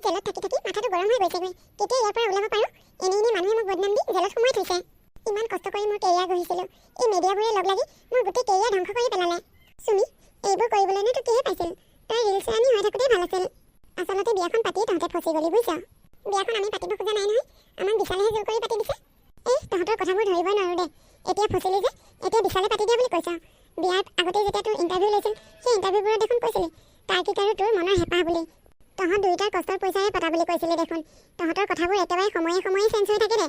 জেলত থাকি থাকি মাথাটো গৰম হৈ গৈছে। কেতিয়া ইয়াৰ পৰা ওলাব পাৰোঁ? এনেই মানুহে মোক বদনাম দি জেলত সোমাই থৈছে। ইমান কষ্ট কৰি মোৰ কেৰিয়াৰ গঢ়িছিলোঁ, এই মিডিয়াবোৰে লগ লাগি মোৰ গোটেই কেৰিয়াৰ ধ্বংস কৰি পেলালে। চুমি, এইবোৰ কৰিবলৈনো তোক কিহে পাইছিল? তই ৰিলছ ৰাণী হৈ থাকোঁতেই ভাল আছিল। আচলতে বিয়াখন পাতিয়ে তহঁতে ফচি গলি, বুজিছ? বিয়াখন আমি পাতিব খোজা নাই নহয়, আমাক বিশালেহে জোৰ কৰি পাতি দিছে। তহঁতৰ কথাবোৰ ধৰিবই নোৱাৰোঁ দে। এতিয়া ফচিলি যে, এতিয়া বিশালে পাতি দিয়া বুলি কৈছ। বিয়াৰ আগতে যেতিয়া তোৰ ইণ্টাৰভিউ লৈছিল, সেই ইণ্টাৰভিউবোৰত দেখোন কৈছিলি তাৰ্কিক আৰু তোৰ মনৰ হেঁপাহ বুলি। তহঁত দুয়োটাৰ কষ্টৰ পইচাৰে পতা বুলি কৈছিলি দেখোন। তহঁতৰ কথাবোৰ একেবাৰে সময়ে সময়ে চেঞ্জ হৈ থাকে দে।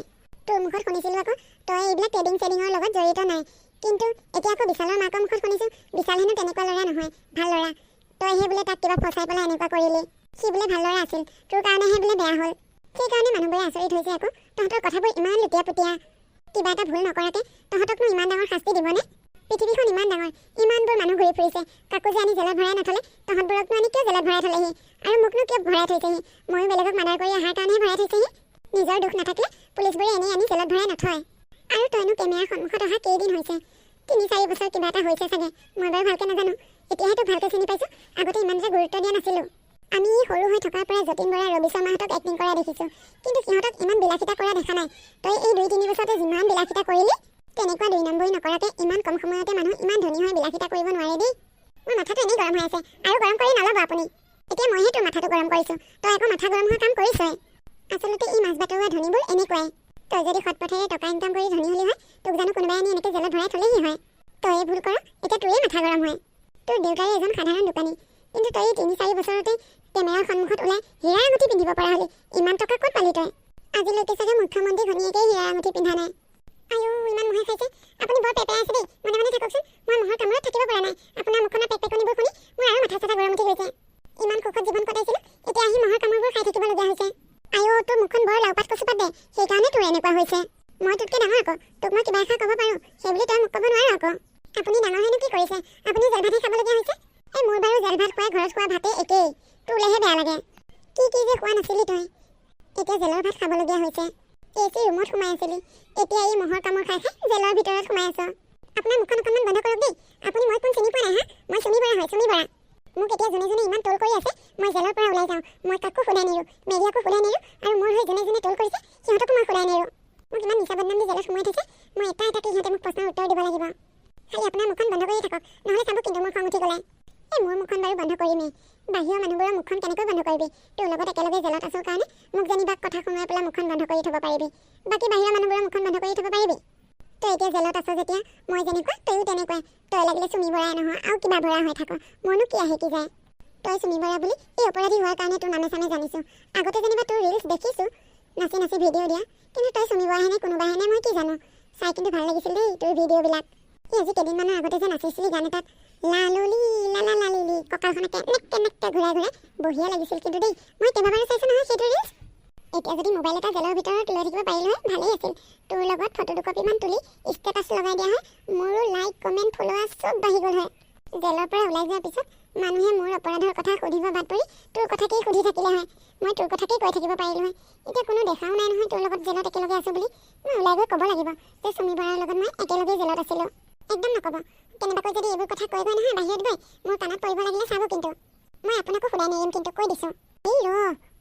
তোৰ মুখত শুনিছিলোঁ আকৌ তই এইবিলাক ট্ৰেডিং চেডিঙৰ লগত জড়িত নাই, কিন্তু এতিয়া আকৌ বিশালৰ মাকৰ মুখত শুনিছোঁ বিশাল হেনো তেনেকুৱা ল'ৰা নহয়, ভাল ল'ৰা। তইহে বোলে তাক কিবা ফচাই পেলাই এনেকুৱা কৰিলি। সি বোলে ভাল ল'ৰা আছিল, তোৰ কাৰণেহে বোলে বেয়া হ'ল। সেইকাৰণে মানুহবোৰে আচৰিত হৈছে আকৌ, তহঁতৰ কথাবোৰ ইমান লুটীয়া পুটীয়া। কিবা এটা ভুল নকৰাকে তহঁতকনো ইমান ডাঙৰ শাস্তি দিবনে? পৃথিৱীখন ইমান ডাঙৰ, ইমানবোৰ মানুহ ঘূৰি ফুৰিছে। কাকো যে আনি জেলত ভৰাই নথলে, তহঁতবোৰকনো আনি কিয় জেলত ভৰাই থলেহি? আৰু মোকনো কিয় ভৰাই থৈছেহি? ময়ো বেলেগক মাৰ্ডাৰ কৰি অহাৰ কাৰণেহে ভৰাই থৈছেহি। নিজৰ দুখ নাথাকিলে পুলিচবোৰে এনেই আনি জেলত ভৰাই নথয়। আৰু তইনো কেমেৰাৰ সন্মুখত অহা কেইদিন হৈছে? ৩-৪ বছৰ কিবা এটা হৈছে চাগে, মই বাৰু ভালকৈ নাজানো। এতিয়াহে তোক ভালকৈ চিনি পাইছোঁ, আগতে ইমান যে গুৰুত্ব দিয়া নাছিলোঁ। আমি সৰু হৈ থকাৰ পৰাই যতীন বৰা, ৰবি শৰ্মাহঁতক এক্টিং কৰা দেখিছোঁ, কিন্তু সিহঁতক ইমান বিলাসিতা কৰা দেখা নাই। তই এই 2-3 বছৰতে যিমান বিলাসিতা কৰিলি, তেনেকুৱা 2 নম্বৰী নকৰাকৈ ইমান কম সময়তে মানুহ ইমান ধনী হৈ বিলাসিতা কৰিব নোৱাৰে দেই। মোৰ মাথাটো এনেই গৰম হৈ আছে, আৰু গৰম কৰি নল'ব আপুনি। এতিয়া মইহে তোৰ মাথাটো গৰম কৰিছোঁ, তই আকৌ মাথা গৰম হোৱা কাম কৰিছই। আচলতে এই মাছ বাটৰুৱা ধনীবোৰ এনেকুৱাই। তই যদি সৎ পথেৰে টকা ইনকাম কৰি ধনী হ'লি হয়, তোক জানো কোনোবাই আনি এনেকৈ জেলত ভৰাই থলেহি হয়? তয়ে ভুল কৰ, এতিয়া তোৰেই মাথা গৰম হয়। তোৰ দেউতাৰে এজন সাধাৰণ দোকানী, কিন্তু তই 3-4 বছৰতে কেমেৰাৰ সন্মুখত ওলাই হীৰা আঙুঠি পিন্ধিব পৰা হ'লি। ইমান টকা ক'ত পালি তই? আজিলৈকে চাগে মুখ্যমন্ত্ৰী ঘনীয়েকেই হীৰা আঙুঠি পিন্ধা নাই। আয়ো, ইমান মহে খাইছে। আপুনি বৰ পেপেৰাই আছে দেই, মনে মনে থাককচোন। মই মহৰ কামোৰত থাকিব পৰা নাই। আপোনাৰ মুখখনৰ পেকপেকনিবোৰ শুনি মোৰ আৰু মাথা চাথা গৰম উঠি গৈছে। ইমান সুখত জীৱন কটাইছিলোঁ, এতিয়া আহি মহৰ কামোৰবোৰ খাই থাকিবলগীয়া হৈছে। আয়ো, তোৰ মুখখন বৰ লাওপাত কচুপাত দে, সেইকাৰণে তোৰ এনেকুৱা হৈছে। মই তোতকৈ ডাঙৰ আকৌ, তোক মই কিবা এষাৰ ক'ব পাৰোঁ, সেইবুলি তই মোক ক'ব নোৱাৰ আকৌ। আপুনি ডাঙৰ হয়নো কি কৰিছে? আপুনি জেল ভাতহে খাবলগীয়া হৈছে। মোৰ বাৰু জেল ভাত খোৱা ঘৰত খোৱা ভাতেই একেই, তোৰলৈহে বেয়া লাগে। কি যে খোৱা নাছিলি তই, এতিয়া জেলৰ ভাত খাবলগীয়া হৈছে। AC ৰুমত সোমাই আছিলি, এতিয়া এই মহৰ কামোৰ খাই খাই জেলৰ ভিতৰত সোমাই আছ। আপোনাৰ মুখখন অকণমান বন্ধ কৰক দেই। আপুনি মই কোন চিনি পোৱা নাই হা? মই চুমি বৰা হয়, চুমি বৰা। মোক এতিয়া যোনে যোনে ইমান ট্ৰল কৰি আছে, মই জেলৰ পৰা ওলাই যাওঁ, মই কাকো সোধাই নিৰো, মেডিয়াকো সোধাই নিৰো, আৰু মোৰ হৈ যোনে যোনে ট্ৰল কৰিছে সিহঁতকো মই সোধাই নিৰো। মোক ইমান মিছা বদনাম দি জেলত সোমাই থৈছে, মই এটা এটাকৈ সিহঁতে মোক প্ৰশ্নৰ উত্তৰ দিব লাগিব। খালি আপোনাৰ মুখখন বন্ধ কৰি থাকক, নহ'লে চাব কিন্তু মোৰ খং উঠি গ'লে। মোৰ মুখখন বাৰু বন্ধ কৰিমেই। বাহিৰৰ মানুহবোৰৰ মুখখন কেনেকৈ বন্ধ কৰিবি? তোৰ লগত একেলগে জেলত আছোঁ কাৰণে মোক যেনিবা কথা শুনাই পেলাই মুখখন বন্ধ কৰি থ'ব পাৰিবি, বাকী বাহিৰৰ মানুহবোৰৰ মুখখন বন্ধ কৰি থ'ব পাৰিবি? তই এতিয়া জেলত আছ যেতিয়া মই যেনেকুৱা তয়ো তেনেকুৱাই। তই লাগিলে চুমি বৰাই নহয় আৰু কিবা বৰা হৈ থাক, মোৰনো কি আহে কি যায়? তই চুমি বৰা বুলি এই অপৰাধী হোৱাৰ কাৰণে তোৰ নামে চামে জানিছোঁ। আগতে যেনিবা তোৰ ৰিলছ দেখিছোঁ, নাচি নাচি ভিডিঅ' দিয়া, কিন্তু তই চুমি বৰাহেনে কোনোবাহেনে মই কি জানো। চাই কিন্তু ভাল লাগিছিল দেই তোৰ ভিডিঅ'বিলাক। আজি কেইদিনমানৰ আগতে যে নাচিছিলি গান এটাত, লালুলি লালা লালিলি, কঁকালখনকে নেককে ঘূৰাই ঘূৰাই, বঢ়িয়া লাগিছিল কিন্তু দেই। মই কেইবাবাৰো চাইছোঁ নহয় সেইটো ৰিলছ। এতিয়া যদি মোবাইল এটা জেলৰ ভিতৰত লৈ থাকিব পাৰিলোঁ হয় ভালেই আছিল। তোৰ লগত ফটো 2 কপিমান তুলি ষ্টেটাছ লগাই দিয়া হয়, মোৰো লাইক কমেণ্ট ফলোৱাৰ চব বাঢ়ি গ'ল হয়। জেলৰ পৰা ওলাই যোৱাৰ পিছত মানুহে মোৰ অপৰাধৰ কথা সুধিব বাদ পৰি তোৰ কথাকেই সুধি থাকিলে হয়, মই তোৰ কথাকেই কৈ থাকিব পাৰিলোঁ হয়। এতিয়া কোনো দেখাও নাই নহয় তোৰ লগত জেলত একেলগে আছোঁ বুলি। মই ওলাই গৈ ক'ব লাগিব যে চুমি বৰাৰ লগত মই একেলগে জেলত আছিলোঁ। একদম নক'ব। কেনেবাকৈ যদি এইবোৰ কথা কৈ গৈ নহয় বাহিৰত গৈ মোৰ কাণত পৰিব লাগিলে চাব কিন্তু। মই আপোনাকো সোধাই নিৰিম কিন্তু, কৈ দিছোঁ। এই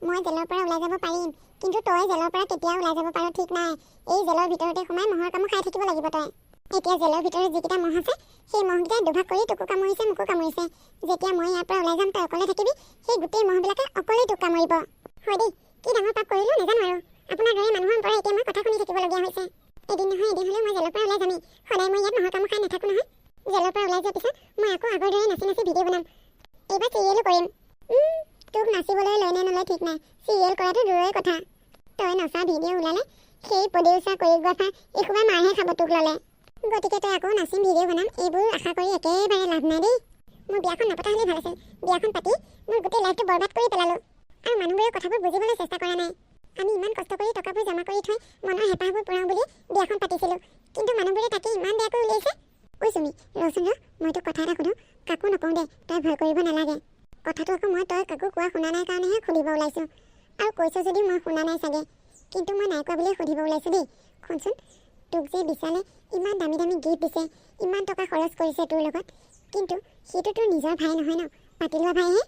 মই জেলৰ পৰা ওলাই যাব পাৰিম, কিন্তু তই জেলৰ পৰা কেতিয়া ওলাই যাব পাৰ ঠিক নাই। এই জেলৰ ভিতৰতে সোমাই মহৰ কামোৰ খাই থাকিব লাগিব তই। এতিয়া জেলৰ ভিতৰত যিকেইটা মহ আছে, সেই মহকেইটাই দুভাগ কৰি তোকো কামুৰিছে মোকো কামুৰিছে। যেতিয়া মই ইয়াৰ পৰা ওলাই যাম তই অকলে থাকিবি, সেই গোটেই মহবিলাকে অকলেই তোক কামুৰিব। হয় দেই, কি ডাঙৰ পাপ কৰিলোঁ নাজানো আৰু। আপোনাৰ দৰে মানুহৰ পৰা এতিয়া মই কথা শুনি থাকিবলগীয়া হৈছে। এদিন নহয় এদিন হ'লেও মই জেলৰ পৰা ওলাই যামেই। সদায় মই ইয়াত মহৰ কামোৰ খাই নাথাকোঁ নহয়। জেলৰ পৰা ওলাই যোৱাৰ পিছত মই আকৌ আগৰ দৰে নাচি নাচি ভিডিঅ' বনাম। এইবাৰ চিৰিয়েলো কৰিম। তোক নাচিবলৈ লয় নে নলয় ঠিক নাই, চিৰিয়েল কৰাটো দূৰৰে কথা। তই নচা ভিডিঅ' ওলালে সেই প্ৰডিউচাৰ কৰিঅ'গ্ৰাফাৰ এইসোপা মাৰহে খাব তোক ল'লে। গতিকে তই আকৌ নাচিম ভিডিঅ' বনাম এইবোৰ আশা কৰি একেবাৰে লাভ নাই দেই। মোৰ বিয়াখন নপতা হ'লেই ভাল আছিল। বিয়াখন পাতি মোৰ গোটেই লাইফটো বৰবাদ কৰি পেলালোঁ, আৰু মানুহবোৰে কথাবোৰ বুজিবলৈ চেষ্টা কৰা নাই। আমি ইমান কষ্ট কৰি টকাবোৰ জমা কৰি থৈ মনৰ হেঁপাহবোৰ পূৰাওঁ বুলি বিয়াখন পাতিছিলোঁ, কিন্তু মানুহবোৰে তাকে ইমান বেয়াকৈ উলিয়াইছে। ঐ চুমি, ৰচোন ৰ, মই তোক কথা এটা সুধোঁ। কাকো নকওঁ দে, তই ভয় কৰিব নালাগে। কথাটো আকৌ মই তই কাকো কোৱা শুনা নাই কাৰণেহে সুধিব ওলাইছোঁ, আৰু কৈছোঁ যদিও মই শুনা নাই চাগে, কিন্তু মই নাই কোৱা বুলিয়ে সুধিব ওলাইছোঁ দেই। শুনচোন, তোক যে বিশালে ইমান দামী দামী গিফ্ট দিছে, ইমান টকা খৰচ কৰিছে তোৰ লগত, কিন্তু সেইটো তোৰ নিজৰ ভাই নহয় ন, পাতি লোৱা ভাইহে।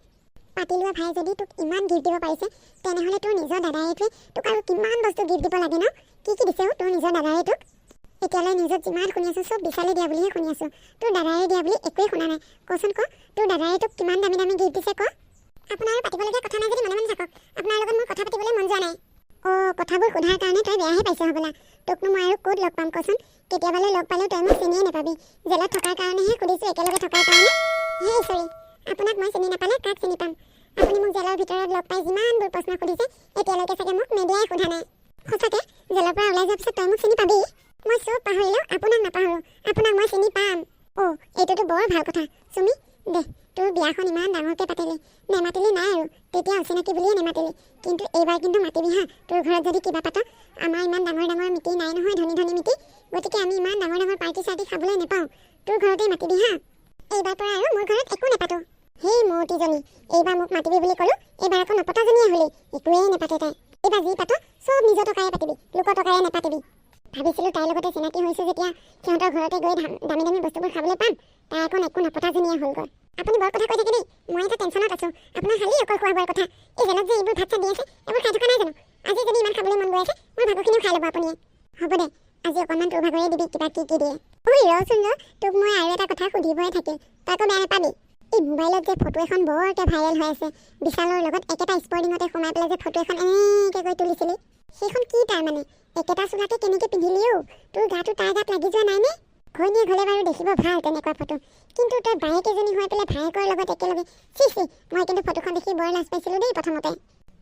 পাতি লোৱা ভাই যদি তোক ইমান গিফ্ট দিব পাৰিছে তেনেহ'লে তোৰ নিজৰ দাদাইটোৱে তোক আৰু কিমান বস্তু গিফ্ট দিব লাগে ন কি দিছে তোৰ নিজৰ দাদাই তোক এতিয়ালৈ নিউজত যিমান শুনি আছোঁ চব বিশালে দিয়া বুলিহে শুনি আছোঁ তোৰ দাদাই দিয়া বুলি একোৱেই শুনা নাই কচোন ক তোৰ দাদাই তোক কিমান দামী দামী গিফ্ট দিছে ক আপোনাৰ পাতিবলগীয়া কথা নাই যদি মনে মনে থাকক আপোনাৰ লগত মোৰ কথা পাতিবলৈ মন যোৱা নাই কথাবোৰ সোধাৰ কাৰণে তই বেয়াহে পাইছ হ'বলা তোকনো মই আৰু ক'ত লগ পাম কচোন কেতিয়াবালৈ লগ পালেও তই মোক চিনিয়ে নাপাবি জেলত থকাৰ কাৰণেহে সুধিছোঁ একেলগে থকাৰ কাৰণে হে চৰি আপোনাক মই চিনি নাপালে কাক চিনি পাম আপুনি মোক জেলৰ ভিতৰত লগ পাই যিমানবোৰ প্ৰশ্ন সুধিছে এতিয়ালৈকে চাগে মোক মেডিয়াই সোধা নাই সঁচাকৈ জেলৰ পৰা ওলাই যোৱাৰ পিছত তই মোক চিনি পাবি মই চব পাহৰিলেও আপোনাক নাপাহৰোঁ আপোনাক মই চিনি পাম এইটোতো বৰ ভাল কথা চুমি দে তোৰ বিয়াখন ইমান ডাঙৰকৈ পাতিলি নেমাতিলি নাই আৰু তেতিয়া অচিনাকি বুলিয়ে নেমাতিলি কিন্তু এইবাৰ কিন্তু মাতিবি হা তোৰ ঘৰত যদি কিবা পাত আমাৰ ইমান ডাঙৰ ডাঙৰ মিটিং নাই নহয় ধনী ধনী মিটিং গতিকে আমি ইমান ডাঙৰ ডাঙৰ পাৰ্টি চাৰ্টি খাবলৈ নাপাওঁ তোৰ ঘৰতেই মাতিবি হা এইবাৰ পৰা আৰু মোৰ ঘৰত একো নেপাতোঁ সেই মূৰ্তিজনী এইবাৰ মোক মাতিবি বুলি ক'লোঁ এইবাৰ আকৌ নপতাজনীয়ে হ'লি একোৱেই নেপাতে তাই এইবাৰ যি পাত চব নিজৰ টকাৰে পাতিবি লোকৰ টকাৰে নেপাতিবি ভাবিছিলোঁ তাইৰ লগতে চিনাকি হৈছোঁ যেতিয়া সিহঁতৰ ঘৰতে গৈ দামী দামী বস্তুবোৰ খাবলৈ পাম তাই আকৌ একো নপতাজনীয়ে হ'লগৈ আপুনি বৰ কথা কৈ থাকে দেই মই এটা টেনশ্যনত আছোঁ আপোনাৰ খালি অকল খোৱা বোৱাৰ কথা এই জেলত যে এইবোৰ ভাত চাত দি আছে এইবোৰ খাই থকা নাই জানো আজি যদি ইমান খাবলৈ মন গৈ আছে মোৰ ভাগৰখিনিও খাই ল'ব আপুনিয়ে হ'ব দে আজি অকণমান তোৰ ভাগৰে দিবি কিবা কি দিয়ে ৰচোন তোক মই আৰু এটা কথা সুধিবই থাকিল তই আকৌ বেয়া নাপাবি এই মোবাইলত যে ফটো এখন বৰকৈ ভাইৰেল হৈ আছে বিশালৰ লগত একেটা স্পৰ্টিঙতে সোমাই পেলাই যে ফটো এখন এনেকৈ কৈ তুলিছিলি সেইখন কি তাৰমানে একেটা চোলাকে কেনেকৈ পিন্ধিলিও তোৰ গাটো তাৰ গাত লাগি যোৱা নাইনে ঘৈণীয়ে ঘৰে বাৰু দেখিব ভাল তেনেকুৱা ফটো কিন্তু তই বায়েক এজনী হৈ পেলাই ভায়েকৰ লগত একেলগে চি মই কিন্তু ফটোখন দেখি বৰ লাজ পাইছিলোঁ দেই প্ৰথমতে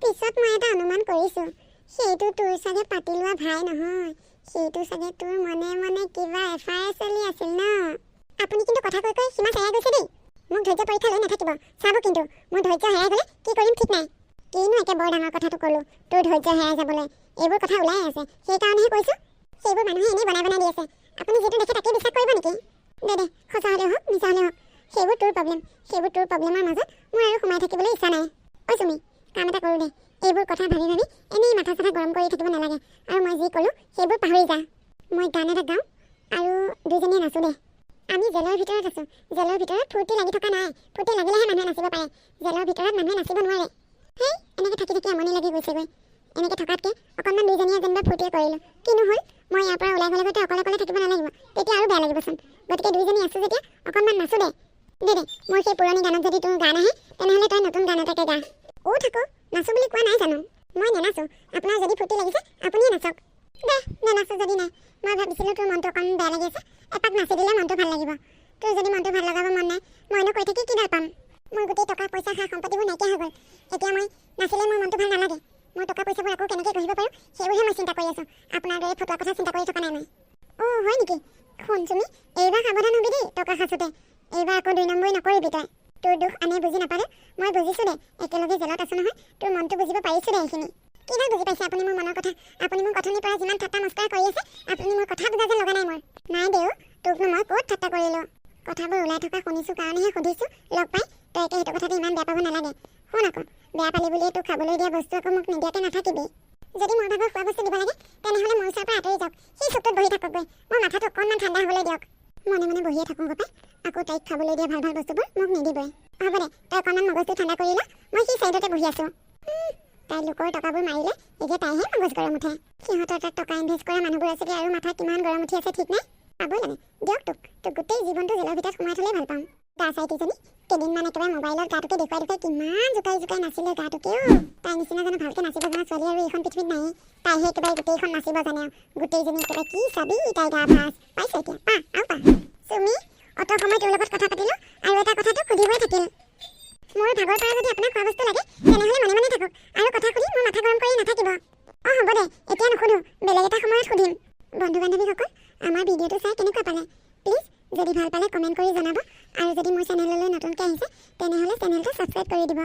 পিছত মই এটা অনুমান কৰিছোঁ সেইটো তোৰ চাগে পাতি লোৱা ভাই নহয় সেইটো চাগে তোৰ মনে মনে কিবা এফআইআৰ চলি আছিল ন আপুনি কিন্তু কথা কৈ কৈ সীমা হেৰাই গৈছে দেই মোক ধৈৰ্য পৰীক্ষা লৈ নাথাকিব চাব কিন্তু মোৰ ধৈৰ্য হেৰাই গ'লে কি কৰিম ঠিক নাই কিনো একে বৰ ডাঙৰ কথাটো ক'লোঁ তোৰ ধৈৰ্য হেৰাই যাবলৈ এইবোৰ কথা ওলাই আছে সেইকাৰণেহে কৈছোঁ সেইবোৰ মানুহে এনেই বনাই দি আছে আপুনি যিটো দেখে তাকেই বিশ্বাস কৰিব নেকি দে সঁচা হ'লেও হওক মিছা হ'লেও হওক সেইবোৰ তোৰ প্ৰব্লেমৰ মাজত মোৰ আৰু সোমাই থাকিবলৈ ইচ্ছা নাই চুমি কাম এটা কৰোঁ দে এইবোৰ কথা ভাবি ভাবি এনেই মাথা চাথা গৰম কৰি থাকিব নালাগে আৰু মই যি ক'লোঁ সেইবোৰ পাহৰি যা মই গান এটা গাওঁ আৰু দুইজনীয়ে নাচোঁ দে আমি জেলৰ ভিতৰত আছোঁ জেলৰ ভিতৰত ফূৰ্তি লাগি থকা নাই ফূৰ্তি লাগিলেহে মানুহে নাচিব পাৰে জেলৰ ভিতৰত মানুহে নাচিব নোৱাৰে হেই এনেকৈ থাকি থাকি আমনি লাগি গৈছেগৈ এনেকৈ থকাতকৈ অকণমান দুইজনীয়ে যেনিবা ফূৰ্তি কৰিলোঁ কিনো হ'ল মই ইয়াৰ পৰা ওলাই গ'লে অকলে অকলে থাকিব নালাগিব তেতিয়া আৰু বেয়া লাগিবচোন গতিকে দুইজনী আছোঁ যেতিয়া অকণমান নাচোঁ দে মোৰ সেই পুৰণি গানত যদি তোৰ গান আহে তেনেহ'লে তই নতুন গান এটাকে গা থাকোঁ নাচোঁ বুলি কোৱা নাই জানো মই নেনাচোঁ আপোনাৰ যদি ফূৰ্তি লাগিছে আপুনিয়ে নাচক দে নেনাচোঁ যদি নাই মই ভাবিছিলোঁ তোৰ মনটো অকণ বেয়া লাগি আছে এপাক নাচি দিলে মনটো ভাল লাগিব তোৰ যদি মনটো ভাল লগাব মন নাই মইনো কৈ থাকি কিডাল পাম মোৰ গোটেই টকা পইচা সা সম্পত্তিবোৰ নাইকিয়া হৈ গ'ল এতিয়া মই নাচিলে মোৰ মনটো ভাল নালাগে মই টকা পইচাবোৰ আকৌ কেনেকৈ গঢ়িব পাৰোঁ সেইবোৰহে মই চিন্তা কৰি আছোঁ আপোনাৰ দৰে ফটোৱাৰ কথা চিন্তা কৰি থকা নাই মই হয় নেকি শুন চুমি এইবাৰ সাৱধান হবি দেই টকা সাঁচোতে এইবাৰ আকৌ 2 নম্বৰী নকৰিবি তই তোৰ দুখ আনে বুজি নাপালে মই বুজিছোঁ দে একেলগে জেলত আছোঁ নহয় তোৰ মনটো বুজিব পাৰিছোঁ দে এইখিনি কিডাল বুজি পাইছে আপুনি মোৰ মনৰ কথা আপুনি মোক অথনিৰ পৰা যিমান ঠাট্টা মস্কাৰ কৰি আছে আপুনি মোৰ কথা বুজা যেন লগা নাই মোৰ নাই দেও তোকনো মই ক'ত ঠাট্টা কৰিলোঁ কথাবোৰ ওলাই থকা শুনিছোঁ কাৰণেহে সুধিছোঁ লগ পাই তই এতিয়া সেইটো কথাতে ইমান বেয়া পাব নালাগে শুন আকৌ বেয়া পালি বুলিয়ে তোক খাবলৈ দিয়া বস্তু আকৌ মোক নিদিয়াকৈ নাথাকিবি যদি মোৰ ভাগৰ খোৱা বস্তু দিব লাগে তেনেহ'লে মোৰ ওচৰৰ পৰা আঁতৰি যাওক সেই চুকটোত বহি থাকগৈ মোৰ মাথাটো অকণমান ঠাণ্ডা হ'বলৈ দিয়ক মনে মনে বহিয়ে থাকোঁ গপাই আকৌ তাইক খাবলৈ দিয়া ভাল ভাল বস্তুবোৰ মোক নিদিবই হ'ব দে তই অকণমান মগজটো ঠাণ্ডা কৰি ল মই সেই চাইডতে বহি আছোঁ তাই লোকৰ টকাবোৰ মাৰিলে এতিয়া তাইহে মগজ গৰম উঠে সিহঁতৰ তাত টকা ইনভেষ্ট কৰা মানুহবোৰ আছেগে আৰু মাথা কিমান গৰম উঠি আছে ঠিক নাই পাবই লাগে দিয়ক তোক গোটেই জীৱনটো জেলৰ ভিতৰত সোমাই থ'লেই ভাল পাওঁ গা চাইকেইজনী কেইদিনমান একেবাৰে মোবাইলত গাটোকে দেখুৱাই কিমান জোকাই নাছিলে গাটোকেও তাই নিচিনা জানো ভালকৈ নাচিব জনা ছোৱালী আৰু এইখন পৃথিৱীত নাই তাইহে একেবাৰে গোটেইখন নাচিব জানে গোটেইজনী একেবাৰে কি চাবি তাই গা ভাজ পাইছে এতিয়া পা চুমি অত সময় তোৰ লগত কথা পাতিলোঁ আৰু এটা কথাটো সুধিবই থাকিল মোৰ ভাগৰ পৰা যদি আপোনাক খোৱা বস্তু লাগে তেনেহ'লে মনে মনে থাকক আৰু কথা সুধি মোৰ মাথা গৰম কৰি নাথাকিব হ'ব দে এতিয়া নুসুধোঁ বেলেগ এটা সময়ত সুধিম বন্ধু বান্ধৱীসকল আমাৰ ভিডিঅ'টো চাই কেনেকুৱা পালে প্লিজ যদি ভাল পালে কমেণ্ট কৰি জনাব আৰু যদি মোৰ চেনেললৈ নতুনকৈ আহিছে তেনেহ'লে চেনেলটো ছাবস্ক্ৰাইব কৰি দিব